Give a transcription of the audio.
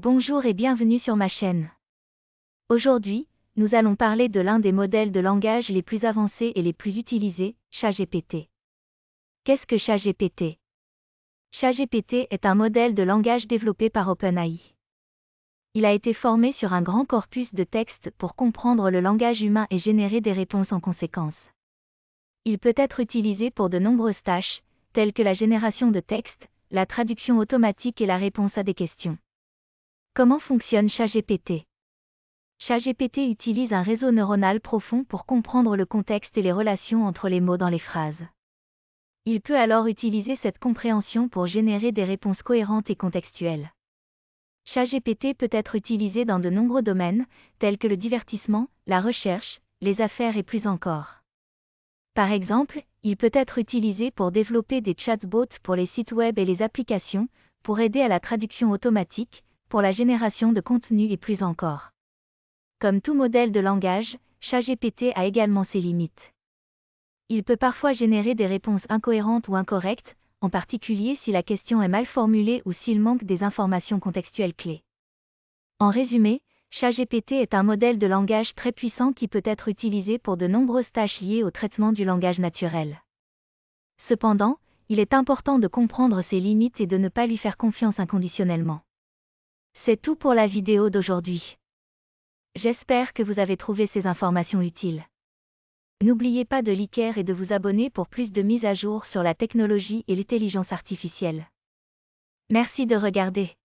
Bonjour et bienvenue sur ma chaîne. Aujourd'hui, nous allons parler de l'un des modèles de langage les plus avancés et les plus utilisés, ChatGPT. Qu'est-ce que ChatGPT? ChatGPT est un modèle de langage développé par OpenAI. Il a été formé sur un grand corpus de textes pour comprendre le langage humain et générer des réponses en conséquence. Il peut être utilisé pour de nombreuses tâches, telles que la génération de textes, la traduction automatique et la réponse à des questions. Comment fonctionne ChatGPT? ChatGPT utilise un réseau neuronal profond pour comprendre le contexte et les relations entre les mots dans les phrases. Il peut alors utiliser cette compréhension pour générer des réponses cohérentes et contextuelles. ChatGPT peut être utilisé dans de nombreux domaines, tels que le divertissement, la recherche, les affaires et plus encore. Par exemple, il peut être utilisé pour développer des chatbots pour les sites web et les applications, pour aider à la traduction automatique, pour la génération de contenu et plus encore. Comme tout modèle de langage, ChatGPT a également ses limites. Il peut parfois générer des réponses incohérentes ou incorrectes, en particulier si la question est mal formulée ou s'il manque des informations contextuelles clés. En résumé, ChatGPT est un modèle de langage très puissant qui peut être utilisé pour de nombreuses tâches liées au traitement du langage naturel. Cependant, il est important de comprendre ses limites et de ne pas lui faire confiance inconditionnellement. C'est tout pour la vidéo d'aujourd'hui. J'espère que vous avez trouvé ces informations utiles. N'oubliez pas de liker et de vous abonner pour plus de mises à jour sur la technologie et l'intelligence artificielle. Merci de regarder.